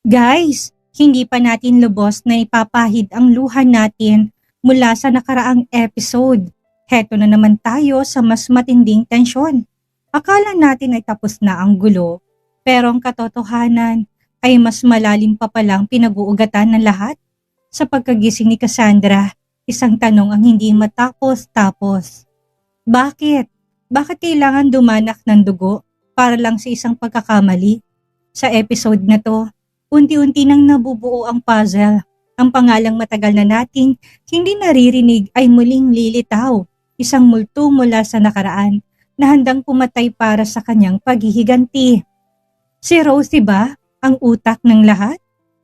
Guys, hindi pa natin lubos na ipapahid ang luha natin mula sa nakaraang episode. Heto na naman tayo sa mas matinding tensyon. Akala natin ay tapos na ang gulo, pero ang katotohanan ay mas malalim pa palang pinag-uugatan ng lahat. Sa pagkagising ni Cassandra, isang tanong ang hindi matapos-tapos. Bakit? Bakit kailangan dumanak ng dugo para lang sa isang pagkakamali? Sa episode na to, unti-unti nang nabubuo ang puzzle. Ang pangalang matagal na nating hindi naririnig ay muling lilitaw. Isang multo mula sa nakaraan na handang pumatay para sa kanyang paghihiganti. Si Rosie ba ang utak ng lahat?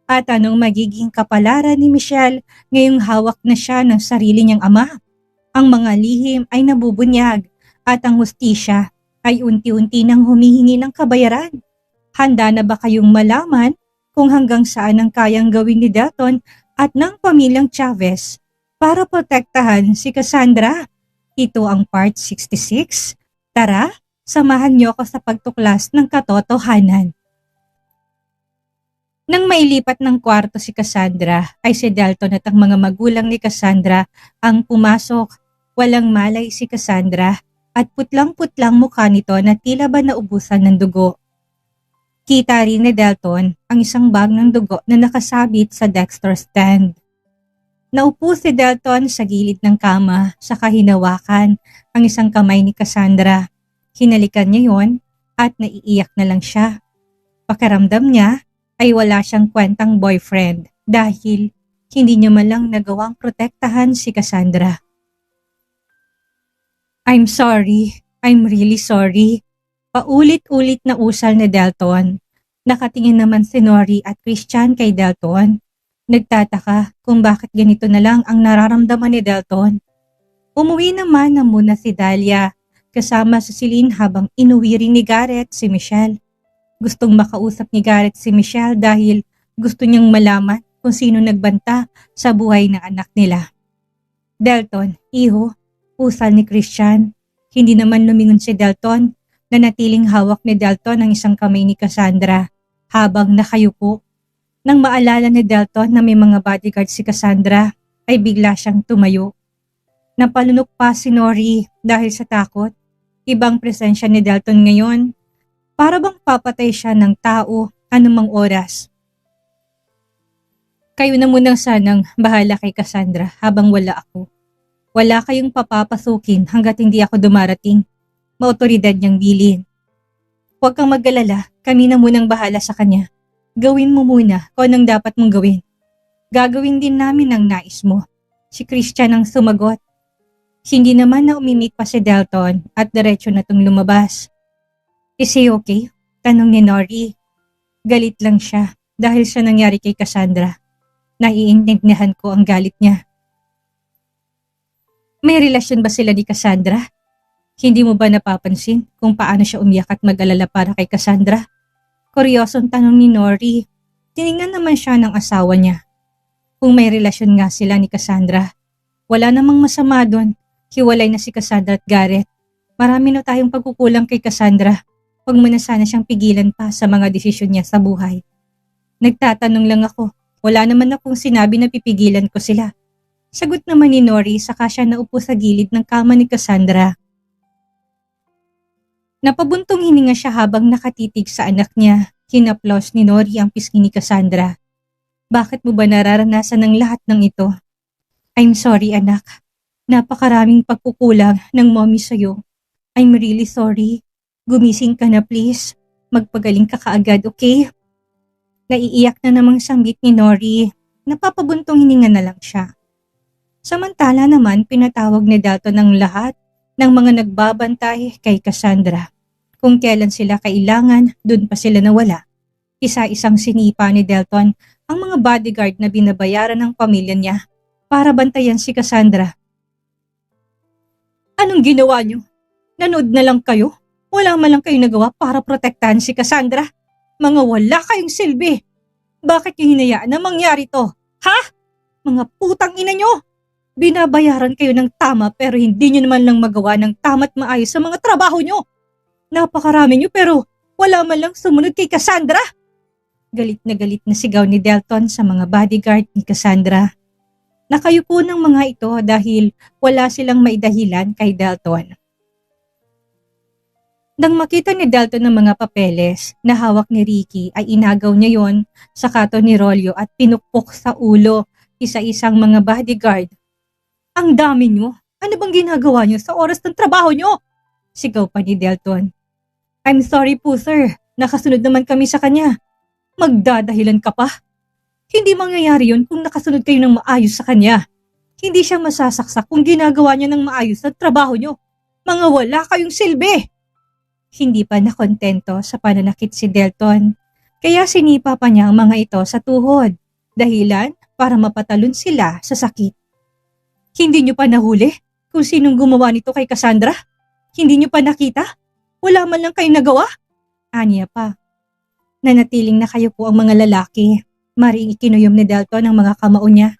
At anong magiging kapalaran ni Michelle ngayong hawak na siya ng sarili niyang ama? Ang mga lihim ay nabubunyag at ang hustisya ay unti-unti nang humihingi ng kabayaran. Handa na ba kayong malaman kung hanggang saan ang kayang gawin ni Delton at ng pamilyang Chavez para protektahan si Cassandra? Ito ang part 66. Tara, samahan niyo ako sa pagtuklas ng katotohanan. Nang mailipat ng kwarto si Cassandra, ay si Delton at ang mga magulang ni Cassandra ang pumasok. Walang malay si Cassandra at putlang-putlang mukha nito na tila ba naubusan ng dugo. Kita rin ni Delton ang isang bag ng dugo na nakasabit sa Dexter stand. Naupo si Delton sa gilid ng kama, saka hinawakan ang isang kamay ni Cassandra. Hinalikan niya yon at naiiyak na lang siya. Pakiramdam niya ay wala siyang kwentang boyfriend dahil hindi niya man lang nagawang protektahan si Cassandra. I'm sorry. I'm really sorry. Paulit-ulit na usal ni Delton. Nakatingin naman si Nori at Christian kay Delton. Nagtataka kung bakit ganito na lang ang nararamdaman ni Delton. Umuwi naman na muna si Dahlia kasama si Celine habang inuwi rin ni Garrett si Michelle. Gustong makausap ni Garrett si Michelle dahil gusto niyang malaman kung sino nagbanta sa buhay ng anak nila. Delton, iho, usal ni Christian. Hindi naman lumingon si Delton na natiling hawak ni Delton ang isang kamay ni Cassandra habang nakayuko. Nang maalala ni Delton na may mga bodyguard si Cassandra, ay bigla siyang tumayo. Napalunok pa si Nori dahil sa takot. Ibang presensya ni Delton ngayon. Para bang papatay siya ng tao anumang oras. Kayo na munang sanang bahala kay Cassandra habang wala ako. Wala kayong papapasukin hanggat hindi ako dumarating. Maotoridad niyang bilin. Huwag kang mag-alala, kami na munang bahala sa kanya. Gawin mo muna kung anong dapat mong gawin. Gagawin din namin ang nais mo. Si Christian ang sumagot. Hindi naman na umimik pa si Delton at diretso na itong lumabas. Is he okay? Tanong ni Nori. Galit lang siya dahil sa nangyari kay Cassandra. Naiintindihan ko ang galit niya. May relasyon ba sila ni Cassandra? Hindi mo ba napapansin kung paano siya umiyak at mag-alala para kay Cassandra? Kuryosong tanong ni Nori. Tinignan naman siya ng asawa niya. Kung may relasyon nga sila ni Cassandra, wala namang masama doon. Hiwalay na si Cassandra at Garrett. Marami na tayong pagkukulang kay Cassandra. Huwag mo na sana siyang pigilan pa sa mga desisyon niya sa buhay. Nagtatanong lang ako. Wala naman akong sinabi na pipigilan ko sila. Sagot naman ni Nori saka siya naupo sa gilid ng kama ni Cassandra. Napabuntong hininga siya habang nakatitig sa anak niya. Hinaplos ni Nori ang pisngi ni Cassandra. Bakit mo ba nararanasan ng lahat ng ito? I'm sorry anak. Napakaraming pagkukulang ng mommy sa'yo. I'm really sorry. Gumising ka na please. Magpagaling ka kaagad, okay? Naiiyak na namang sanggit ni Nori. Napapabuntong hininga na lang siya. Samantala naman pinatawag ni Delton ang lahat ng mga nagbabantay kay Cassandra. Kung kailan sila kailangan, dun pa sila nawala. Isa-isang sinipa ni Delton ang mga bodyguard na binabayaran ng pamilya niya para bantayan si Cassandra. Anong ginawa niyo? Nanood na lang kayo? Wala man lang kayong nagawa para protektahan si Cassandra? Mga wala kayong silbi. Bakit niyo hinayaan na mangyari to? Ha? Mga putang ina niyo! Binabayaran kayo ng tama pero hindi niyo naman lang magawa ng tama't maayos sa mga trabaho niyo. Napakarami niyo pero wala man lang sumunod kay Cassandra. Galit na sigaw ni Delton sa mga bodyguard ni Cassandra. Nakayuko ng mga ito dahil wala silang maidahilan kay Delton. Nang makita ni Delton ng mga papeles na hawak ni Ricky ay inagaw niya yon sa kato ni Rolyo at pinukpok sa ulo isa-isang mga bodyguard. Ang dami niyo! Ano bang ginagawa niyo sa oras ng trabaho niyo? Sigaw pa ni Delton. I'm sorry po sir, nakasunod naman kami sa kanya. Magdadahilan ka pa? Hindi mangyayari yun kung nakasunod kayo ng maayos sa kanya. Hindi siya masasaksak kung ginagawa niya ng maayos sa trabaho niyo. Mga wala kayong silbi! Hindi pa nakontento sa pananakit si Delton, kaya sinipa pa niya ang mga ito sa tuhod, dahilan para mapatalon sila sa sakit. Hindi niyo pa nahuli kung sinong gumawa nito kay Cassandra? Hindi niyo pa nakita? Wala man lang kayong nagawa? Aniya pa. Nanatiling na kayo po ang mga lalaki. Maring ikinuyom ni Delton ang mga kamao niya.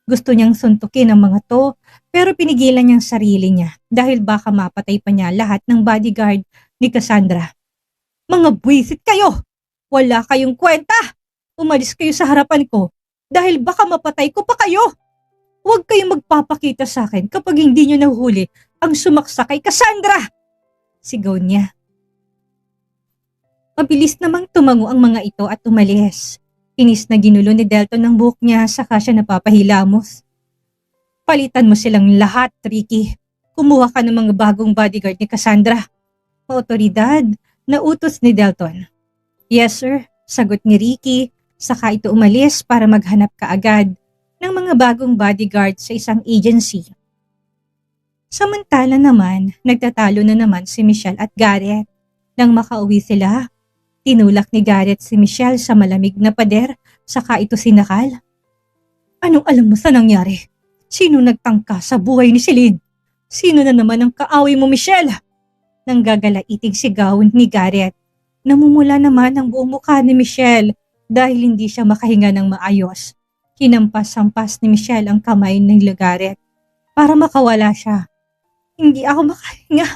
Gusto niyang suntukin ang mga to, pero pinigilan niyang sarili niya dahil baka mapatay pa niya lahat ng bodyguard ni Cassandra. Mga buwisit kayo! Wala kayong kwenta! Umalis kayo sa harapan ko dahil baka mapatay ko pa kayo! Huwag kayong magpapakita sa akin kapag hindi niyo nahuli ang sumaksa kay Cassandra! Sigaw niya. Mabilis namang tumango ang mga ito at umalis. Inis na ginulo ni Delton ng buhok niya saka siya napapahilamos. Palitan mo silang lahat, Ricky. Kumuha ka ng mga bagong bodyguard ni Cassandra. Maotoridad na utos ni Delton. Yes sir, sagot ni Ricky, saka ito umalis para maghanap kaagad ng mga bagong bodyguard sa isang agency. Samantala naman, nagtatalo na naman si Michelle at Garrett. Nang makauwi sila, tinulak ni Garrett si Michelle sa malamig na pader, saka ito sinakal. Anong alam mo sa nangyari? Sino nagtangka sa buhay ni Celine? Sino na naman ang kaaway mo, Michelle? Nang gagalaiting sigaw ni Garrett. Namumula naman ang buong mukha ni Michelle dahil hindi siya makahinga ng maayos. Hinampas-hampas ni Michelle ang kamay ni Garrett para makawala siya. Hindi ako makahinga,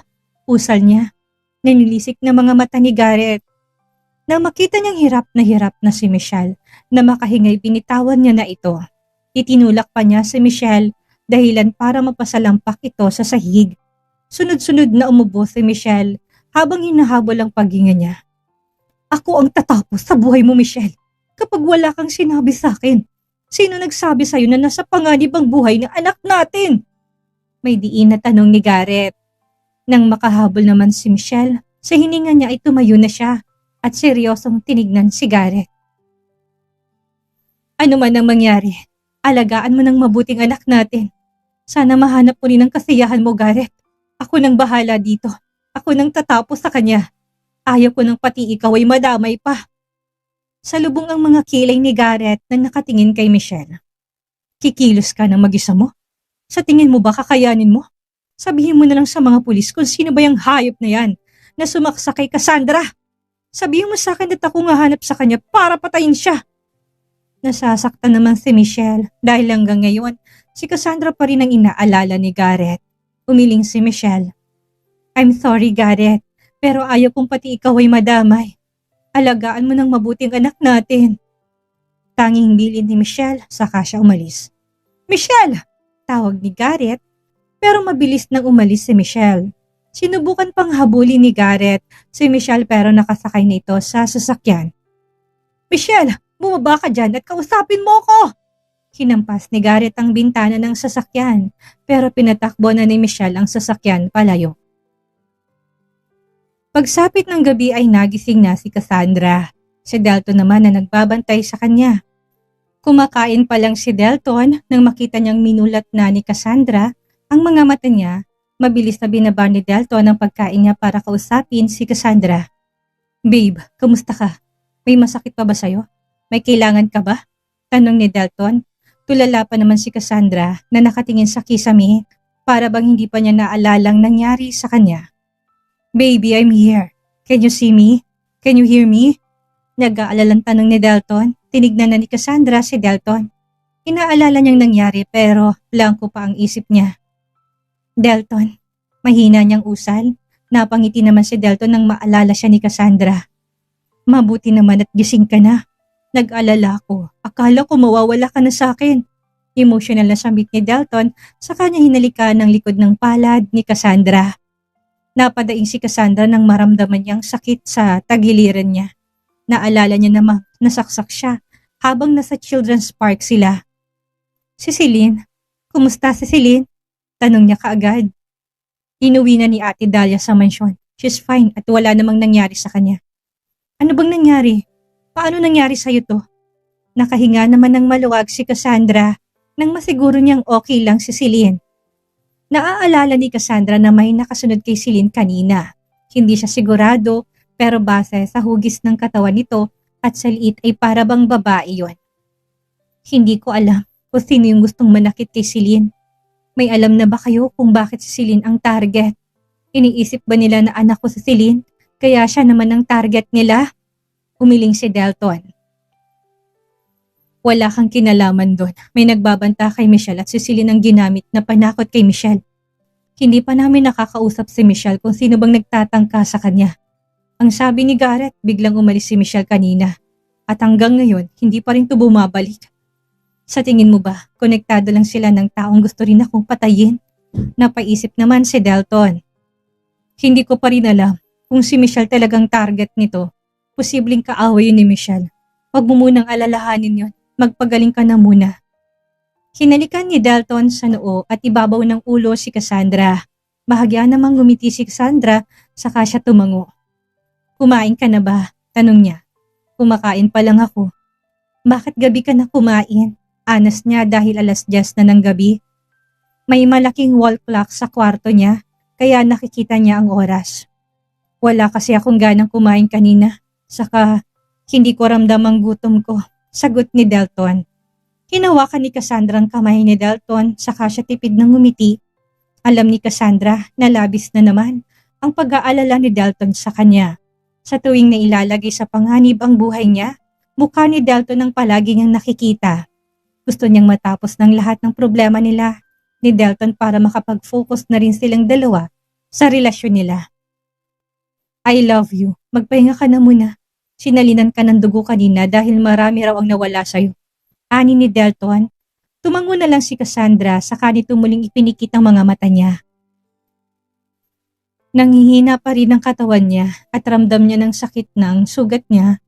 usal niya. Nanilisik na mga mata ni Garrett. Nang makita niyang hirap na si Michelle na makahingay, binitawan niya na ito. Itinulak pa niya si Michelle dahilan para mapasalampak ito sa sahig. Sunod-sunod na umubo si Michelle habang hinahabol ang paghinga niya. Ako ang tatapos sa buhay mo, Michelle, kapag wala kang sinabi sa akin. Sino nagsabi sa'yo na nasa panganib ang buhay ng anak natin? May diin na tanong ni Garrett. Nang makahabol naman si Michelle, sa hininga niya ay tumayo na siya at seryosong tinignan si Garrett. Ano man ang mangyari, alagaan mo ng mabuting anak natin. Sana mahanap mo rin ang kasiyahan mo, Garrett. Ako nang bahala dito. Ako nang tatapos sa kanya. Ayaw ko nang pati ikaw ay madamay pa. Salubong ang mga kilay ni Garrett na nakatingin kay Michelle. Kikilos ka ng mag-isa mo? Sa tingin mo ba kakayanin mo? Sabihin mo na lang sa mga pulis kung sino ba yung hayop na yan na sumaksa kay Cassandra. Sabihin mo sa akin at ako ngahanap sa kanya para patayin siya. Nasasaktan naman si Michelle dahil hanggang ngayon si Cassandra pa rin ang inaalala ni Garrett. Umiling si Michelle. I'm sorry, Garrett, pero ayaw kong pati ikaw ay madamay. Alagaan mo ng mabuting anak natin. Tanging bilin ni Michelle, saka siya umalis. Michelle! Tawag ni Garrett, pero mabilis nang umalis si Michelle. Sinubukan pang habulin ni Garrett si Michelle pero nakasakay na ito sa sasakyan. Michelle, bumaba ka dyan at kausapin mo ko! Hinampas ni Garrett ang bintana ng sasakyan, pero pinatakbo na ni Michelle ang sasakyan palayo. Pagsapit ng gabi ay nagising na si Cassandra. Si Delton naman na nagbabantay sa kanya. Kumakain pa lang si Delton nang makita niyang minulat na ni Cassandra ang mga mata niya. Mabilis na binaba ni Delton ang pagkain niya para kausapin si Cassandra. Babe, kamusta ka? May masakit pa ba sa'yo? May kailangan ka ba? Tanong ni Delton. Tulala pa naman si Cassandra na nakatingin sa kisame para bang hindi pa niya naalalang nangyari sa kanya. Baby, I'm here. Can you see me? Can you hear me? Nag-aalalang tanong ni Delton. Tinignan na ni Cassandra si Delton. Inaalala niyang nangyari pero blanco pa ang isip niya. Delton, mahina niyang usal. Napangiti naman si Delton nang maalala siya ni Cassandra. Mabuti naman at gising ka na. Nag-alala ako. Akala ko mawawala ka na sa akin. Emotional na sambit ni Dalton sa kanya hinalikan ng likod ng palad ni Cassandra. Napadaing si Cassandra nang maramdaman niyang sakit sa tagiliran niya. Naalala niya namang nasaksak siya habang nasa children's park sila. Si Celine? Kumusta si Celine? Tanong niya kaagad. Inuwi na ni Ate Dahlia sa mansyon. She's fine at wala namang nangyari sa kanya. Ano bang nangyari? Paano nangyari sa'yo to? Nakahinga naman ng maluwag si Cassandra nang masiguro niyang okay lang si Celine. Naaalala ni Cassandra na may nakasunod kay Celine kanina. Hindi siya sigurado pero base sa hugis ng katawan nito at sa liit ay para bang babae yon. Hindi ko alam kung sino yung gustong manakit kay Celine. May alam na ba kayo kung bakit si Celine ang target? Iniisip ba nila na anak ko si Celine kaya siya naman ang target nila? Umiling si Dalton. Wala kang kinalaman doon. May nagbabanta kay Michelle at si Celine ang ginamit na panakot kay Michelle. Hindi pa namin nakakausap si Michelle kung sino bang nagtatangka sa kanya. Ang sabi ni Garrett, biglang umalis si Michelle kanina. At hanggang ngayon, hindi pa rin ito bumabalik. Sa tingin mo ba, konektado lang sila ng taong gusto rin akong patayin? Napaisip naman si Dalton. Hindi ko pa rin alam kung si Michelle talagang target nito. Posibleng kaaway yun ni Michelle. Huwag mo munang alalahanin yun. Magpagaling ka na muna. Hinalikan ni Dalton sa noo at ibabaw ng ulo si Cassandra. Bahagya namang ngumiti si Cassandra saka siya tumango. Kumain ka na ba? Tanong niya. Kumakain pa lang ako. Bakit gabi ka na kumain? Anas niya dahil 10:00 na ng gabi. May malaking wall clock sa kwarto niya kaya nakikita niya ang oras. Wala kasi akong ganang kumain kanina. Saka hindi ko ramdam ang gutom ko. Sagot ni Dalton. Hinawakan ni Cassandra ang kamay ni Dalton saka siya tipid ng ngumiti. Alam ni Cassandra na labis na naman ang pag-aalala ni Dalton sa kanya. Sa tuwing nailalagay sa panganib ang buhay niya, mukha ni Dalton ang palagi niyang nakikita. Gusto niyang matapos ng lahat ng problema nila ni Dalton para makapag-focus na rin silang dalawa sa relasyon nila. I love you. Magpahinga ka na muna. Sinalinan ka ng dugo kanina dahil marami raw ang nawala sa'yo. Ani ni Dalton. Tumango na lang si Cassandra saka nito muling ipinikit ang mga mata niya. Nanghihina pa rin ang katawan niya at ramdam niya ng sakit ng sugat niya.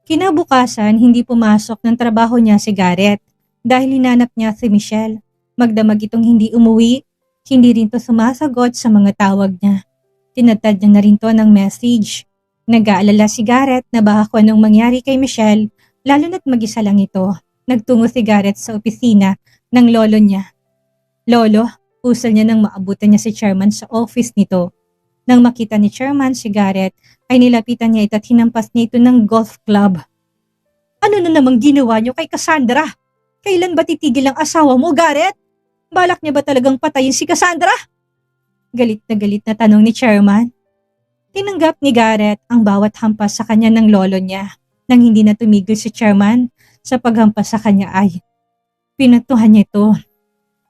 Kinabukasan, hindi pumasok ng trabaho niya si Garrett dahil hinanap niya si Michelle. Magdamag itong hindi umuwi, hindi rin to sumasagot sa mga tawag niya. Tinatad niya na rin to ng message. Nag-aalala si Garrett na baka kung anong mangyari kay Michelle, lalo na't mag-isa lang ito. Nagtungo si Garrett sa opisina ng lolo niya. Lolo, usal niya nang maabutan niya si Chairman sa office nito. Nang makita ni Chairman si Garrett, ay nilapitan niya ito at hinampas niya ito ng golf club. Ano na namang ginawa niyo kay Cassandra? Kailan ba titigil ang asawa mo, Garrett? Balak niya ba talagang patayin si Cassandra? Galit na tanong ni Chairman. Tinanggap ni Garrett ang bawat hampas sa kanya ng lolo niya. Nang hindi na tumigil si Chairman sa paghampas sa kanya ay pinatuhan niya ito.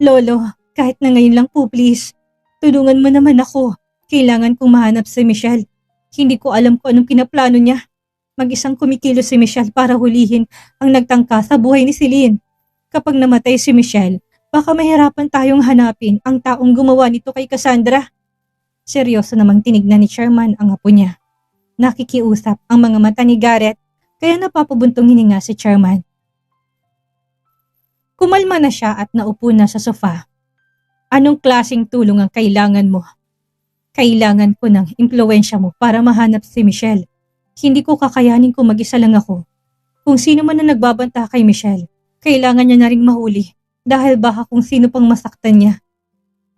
Lolo, kahit na ngayon lang po please, tulungan mo naman ako. Kailangan kong mahanap si Michelle. Hindi ko alam kung anong kinaplano niya. Mag-isang kumikilo si Michelle para hulihin ang nagtangka sa buhay ni Celine. Kapag namatay si Michelle, baka mahirapan tayong hanapin ang taong gumawa nito kay Cassandra. Seryoso namang tinignan ni Chairman ang apo niya. Nakikiusap ang mga mata ni Garrett kaya napapabuntong hininga si Chairman. Kumalma na siya at naupo na sa sofa. Anong klaseng tulong ang kailangan mo? Kailangan ko ng impluwensya mo para mahanap si Michelle. Hindi ko kakayanin kung mag-isa lang ako. Kung sino man na nagbabanta kay Michelle, kailangan niya na ring mahuli dahil baka kung sino pang masaktan niya.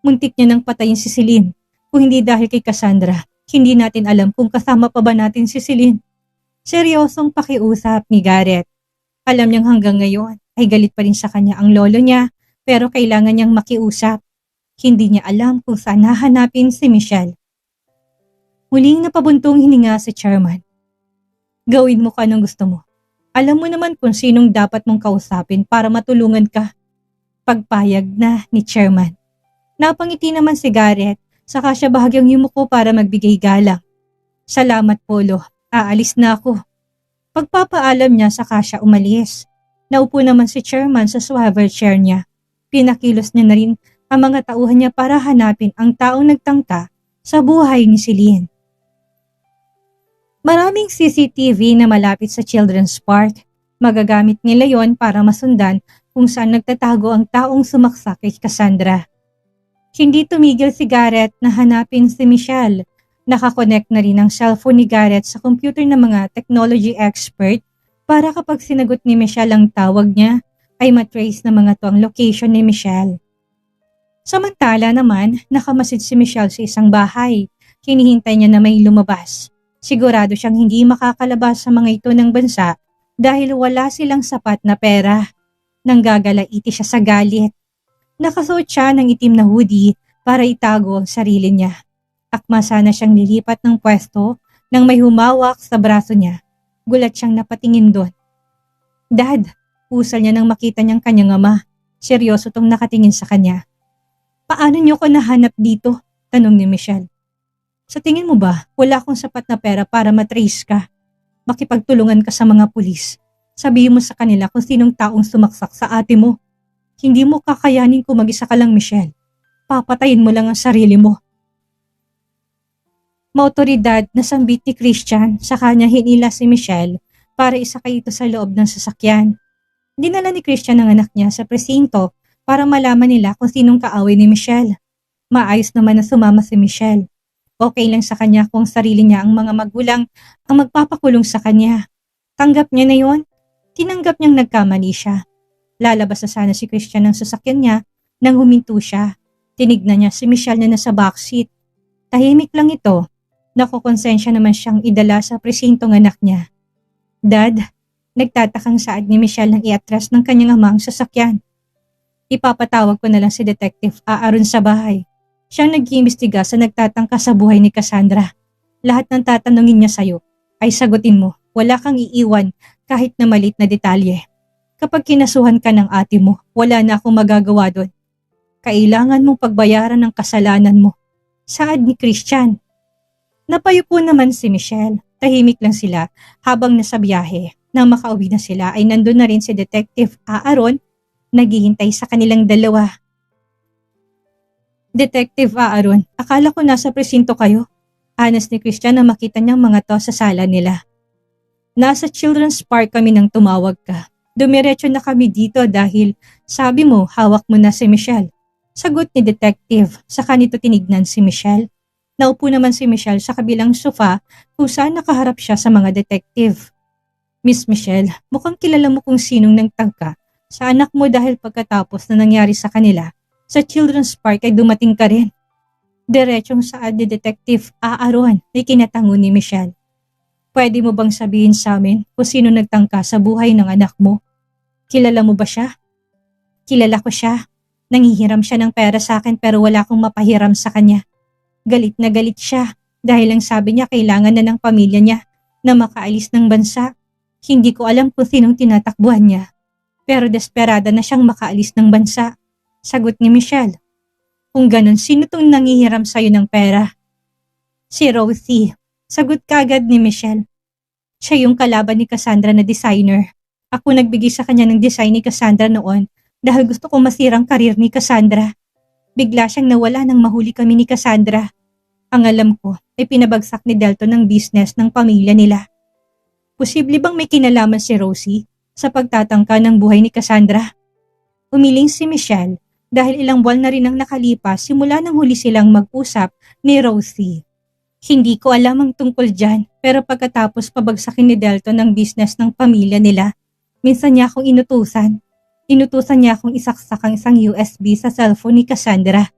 Muntik niya nang patayin si Celine. Kung hindi dahil kay Cassandra, hindi natin alam kung kasama pa ba natin si Celine. Seryosong pakiusap ni Garrett. Alam niyang hanggang ngayon ay galit pa rin sa kanya ang lolo niya pero kailangan niyang makiusap. Hindi niya alam kung saan hahanapin si Michelle. Muling napabuntong hininga si Chairman. Gawin mo ka anong gusto mo. Alam mo naman kung sinong dapat mong kausapin para matulungan ka. Pagpayag na ni Chairman. Napangiti naman si Garrett. Saka siya bahagyang yumuko para magbigay galang. Salamat, Polo. Aalis na ako. Pagpapaalam niya saka siya umalis. Naupo naman si chairman sa swivel chair niya. Pinakilos niya na rin ang mga tauhan niya para hanapin ang taong nagtangka sa buhay ni Celine. Maraming CCTV na malapit sa Children's Park. Magagamit nila yon para masundan kung saan nagtatago ang taong sumaksak kay Cassandra. Hindi tumigil si Garrett na hanapin si Michelle. Nakakonect na rin ang cellphone ni Garrett sa computer ng mga technology expert para kapag sinagot ni Michelle ang tawag niya ay matrace na mga to ang location ni Michelle. Samantala naman, nakamasid si Michelle sa isang bahay. Hinihintay niya na may lumabas. Sigurado siyang hindi makakalabas sa mga ito ng bansa dahil wala silang sapat na pera. Nanggagalaiti siya sa galit. Nakasuot siya ng itim na hoodie para itago ang sarili niya. Akma sana siyang lilipat ng pwesto nang may humawak sa braso niya. Gulat siyang napatingin doon. Dad, pusal niya nang makita niyang kanyang ama. Seryoso tong nakatingin sa kanya. Paano niyo ko nahanap dito? Tanong ni Michelle. Sa tingin mo ba, wala akong sapat na pera para matrace ka? Makipagtulungan ka sa mga pulis. Sabihin mo sa kanila kung sinong taong sumaksak sa ate mo. Hindi mo kakayanin kung mag-isa ka lang, Michelle. Papatayin mo lang ang sarili mo. Maotoridad na sambit ni Christian sa kanya hinila si Michelle para isakay ito sa loob ng sasakyan. Dinala ni Christian ang anak niya sa presinto para malaman nila kung sinong kaaway ni Michelle. Maayos naman na sumama si Michelle. Okay lang sa kanya kung sarili niya ang mga magulang ang magpapakulong sa kanya. Tanggap niya na yon. Tinanggap niyang nagkamali siya. Lalabas na sana si Christian ng sasakyan niya nang huminto siya. Tinignan niya si Michelle na nasa backseat. Tahimik lang ito. Nakukonsensya naman siyang idala sa presintong anak niya. Dad, nagtatakang saad ni Michelle nang iatras ng kanyang amang sasakyan. Ipapatawag ko na lang si Detective Aaron sa bahay. Siyang nag-iimbestiga sa nagtatangka sa buhay ni Cassandra. Lahat ng tatanungin niya sa'yo ay sagutin mo. Wala kang iiwan kahit na malit na detalye. Kapag kinasuhan ka ng ate mo, wala na akong magagawa doon. Kailangan mong pagbayaran ng kasalanan mo. Saad ni Christian. Napayupo naman si Michelle. Tahimik lang sila habang nasa biyahe. Nang makauwi na sila ay nandun na rin si Detective Aaron naghihintay sa kanilang dalawa. Detective Aaron, akala ko nasa presinto kayo. Honest ni Christian na makita niyang mga to sa sala nila. Nasa Children's Park kami nang tumawag ka. Dumiretso na kami dito dahil sabi mo hawak mo na si Michelle. Sagot ni Detective, saka nito tinignan si Michelle. Naupo naman si Michelle sa kabilang sofa kung saan nakaharap siya sa mga detective. Miss Michelle, mukhang kilala mo kung sinong nagtangka sa anak mo dahil pagkatapos na nangyari sa kanila, sa Children's Park ay dumating ka rin. Diretsong saad ni Detective Aaron na kinatango ni Michelle. Pwede mo bang sabihin sa amin kung sino nagtangka sa buhay ng anak mo? Kilala mo ba siya? Kilala ko siya. Nangihiram siya ng pera sa akin pero wala akong mapahiram sa kanya. Galit na galit siya dahil ang sabi niya kailangan na ng pamilya niya na makaalis ng bansa. Hindi ko alam kung sinong tinatakbuhan niya. Pero desperada na siyang makaalis ng bansa. Sagot ni Michelle. Kung ganun, sino tong nangihiram sa'yo ng pera? Si Rosie. Sagot kagad ni Michelle. Siya yung kalaban ni Cassandra na designer. Ako nagbigay sa kanya ng design ni Cassandra noon dahil gusto kong masirang karir ni Cassandra. Bigla siyang nawala nang mahuli kami ni Cassandra. Ang alam ko ay pinabagsak ni Delton ng business ng pamilya nila. Posible bang may kinalaman si Rosie sa pagtatangka ng buhay ni Cassandra? Umiling si Michelle dahil ilang buwan na rin ang nakalipas simula nang huli silang mag-usap ni Rosie. Hindi ko alam ang tungkol dyan pero pagkatapos pabagsakin ni Delton ang business ng pamilya nila, minsan niya akong inutusan. Inutusan niya akong isaksak ang isang USB sa cellphone ni Cassandra.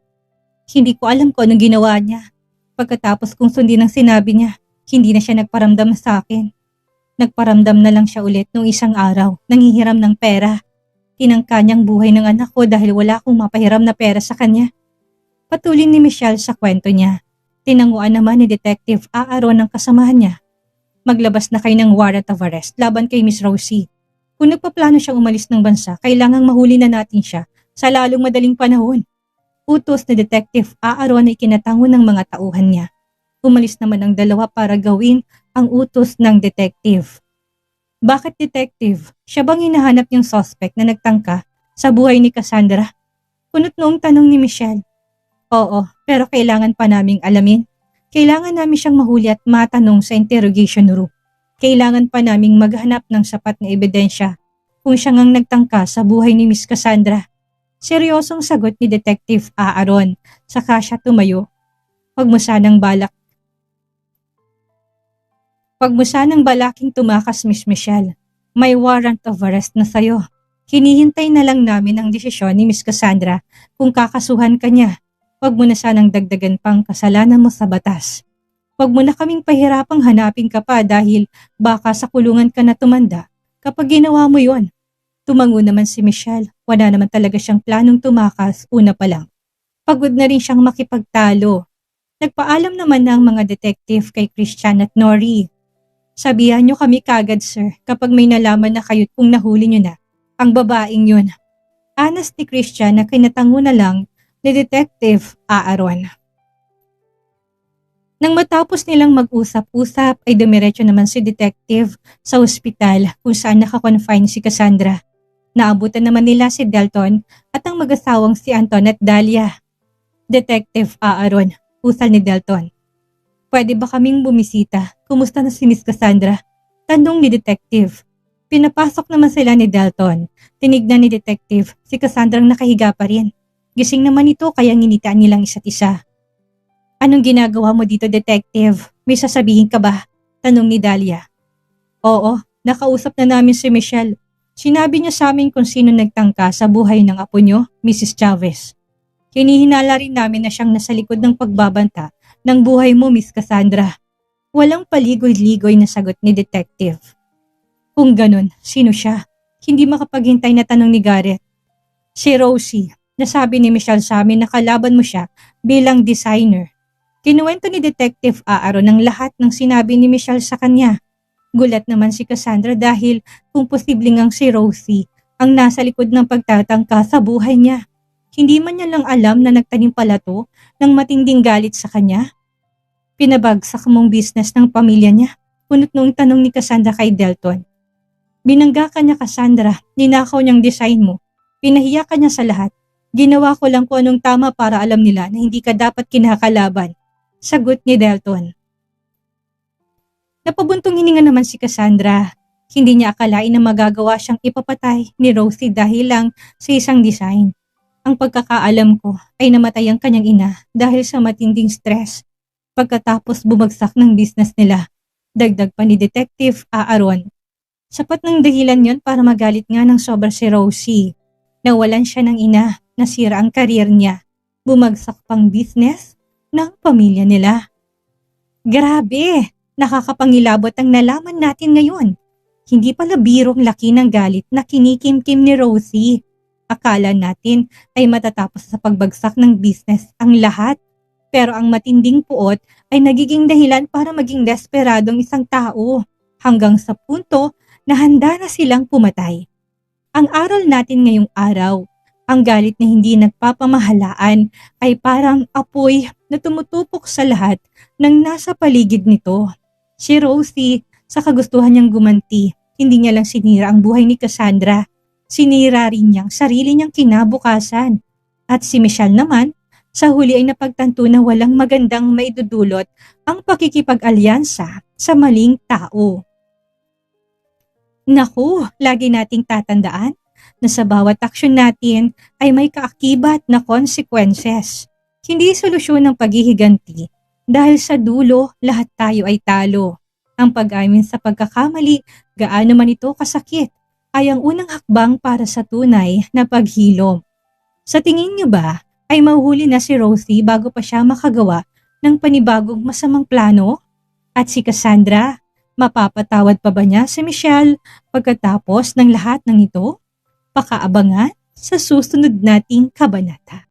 Hindi ko alam kung anong ginawa niya. Pagkatapos kong sundin ang sinabi niya, hindi na siya nagparamdam sa akin. Nagparamdam na lang siya ulit nung isang araw, nanghihiram ng pera. Tinangka niyang buhay ng anak ko dahil wala akong mapahiram na pera sa kanya. Patuloy ni Michelle sa kwento niya. Tinanguan naman ni Detective Aaron ang kasamahan niya. Maglabas na kayo ng warrant of arrest laban kay Miss Rosie. Kung nagpaplano siyang umalis ng bansa, kailangang mahuli na natin siya sa lalong madaling panahon. Utos ni Detective Aaron ay kinatango ng mga tauhan niya. Umalis naman ang dalawa para gawin ang utos ng detective. Bakit detective? Siya bang hinahanap yung suspect na nagtangka sa buhay ni Cassandra? Kunot noong tanong ni Michelle. Oo, pero kailangan pa naming alamin. Kailangan namin siyang mahuli at matanong sa interrogation room. Kailangan pa naming maghanap ng sapat na ebidensya kung siya ngang nagtangka sa buhay ni Miss Cassandra. Seryosong sagot ni Detective Aaron, saka siya tumayo. Huwag mo sanang balaking tumakas, Miss Michelle. May warrant of arrest na sa'yo. Hinihintay na lang namin ang desisyon ni Miss Cassandra kung kakasuhan ka niya. Huwag mo na sanang dagdagan pang kasalanan mo sa batas. Huwag mo na kaming pahirapang hanapin ka pa dahil baka sa kulungan ka na tumanda kapag ginawa mo yon. Tumango naman si Michelle. Wala naman talaga siyang planong tumakas una pa lang. Pagod na rin siyang makipagtalo. Nagpaalam naman ng mga detective kay Christian at Nori. Sabihan niyo kami kagad, sir, kapag may nalaman na kayo't kung nahuli niyo na ang babaeng yun. Anas ni Christian na kinatango na lang ni Detective Aaron. Nang matapos nilang mag-usap-usap ay dumiretso naman si Detective sa ospital kung saan nakakonfine si Cassandra. Naabutan naman nila si Delton at ang mag-asawang si Anton at Dahlia. Detective Aaron, usal ni Delton. Pwede ba kaming bumisita? Kumusta na si Miss Cassandra? Tanong ni Detective. Pinapasok naman sila ni Delton. Tinignan ni Detective si Cassandra nakahiga pa rin. Gising naman ito kaya nginitaan nilang isa't isa. Anong ginagawa mo dito, Detective? May sasabihin ka ba? Tanong ni Dahlia. Oo, nakausap na namin si Michelle. Sinabi niya sa amin kung sino nagtangka sa buhay ng apo niyo, Mrs. Chavez. Hinihinala rin namin na siyang nasa likod ng pagbabanta ng buhay mo, Miss Cassandra. Walang paligoy-ligoy na sagot ni Detective. Kung ganun, sino siya? Hindi makapaghintay na tanong ni Garrett. Si Rosie. Nasabi ni Michelle sa amin na kalaban mo siya bilang designer. Kinuwento ni Detective Aaron ang lahat ng sinabi ni Michelle sa kanya. Gulat naman si Cassandra dahil kung posibleng ang si Rosie ang nasa likod ng pagtatangka sa buhay niya. Hindi man niya lang alam na nagtanim pala to ng matinding galit sa kanya. Pinabagsak mong business ng pamilya niya. Punot noong tanong ni Cassandra kay Delton. Binangga ka niya, Cassandra, ninakaw niyang design mo. Pinahiya ka niya sa lahat. Ginawa ko lang kung anong tama para alam nila na hindi ka dapat kinakalaban. Sagot ni Delton. Napabuntong hininga naman si Cassandra. Hindi niya akalain na magagawa siyang ipapatay ni Rosie dahil lang sa isang design. Ang pagkakaalam ko ay namatay ang kanyang ina dahil sa matinding stress pagkatapos bumagsak ng business nila. Dagdag pa ni Detective Aaron. Sapat ng dahilan yon para magalit nga ng sobra si Rosie. Nawalan siya ng ina. Nasira ang karir niya. Bumagsak pang business ng pamilya nila. Grabe! Nakakapangilabot ang nalaman natin ngayon. Hindi pala birong laki ng galit na kinikimkim ni Rosie. Akala natin ay matatapos sa pagbagsak ng business ang lahat. Pero ang matinding puot ay nagiging dahilan para maging desperadong isang tao. Hanggang sa punto na handa na silang pumatay. Ang aral natin ngayong araw, ang galit na hindi nagpapamahalaan ay parang apoy na tumutupok sa lahat ng nasa paligid nito. Si Rosie, sa kagustuhan niyang gumanti, hindi niya lang sinira ang buhay ni Cassandra. Sinira rin niyang sarili niyang kinabukasan. At si Michelle naman, sa huli ay napagtanto na walang magandang maidudulot ang pakikipag-alyansa sa maling tao. Naku, lagi nating tatandaan na sa bawat aksyon natin ay may kaakibat na consequences. Hindi solusyon ng paghihiganti dahil sa dulo lahat tayo ay talo. Ang pag-amin sa pagkakamali, gaano man ito kasakit, ay ang unang hakbang para sa tunay na paghilom. Sa tingin niyo ba ay mahuhuli na si Rosie bago pa siya makagawa ng panibagong masamang plano? At si Cassandra, mapapatawad pa ba niya si Michelle pagkatapos ng lahat ng ito? Pakaabangan sa susunod nating kabanata.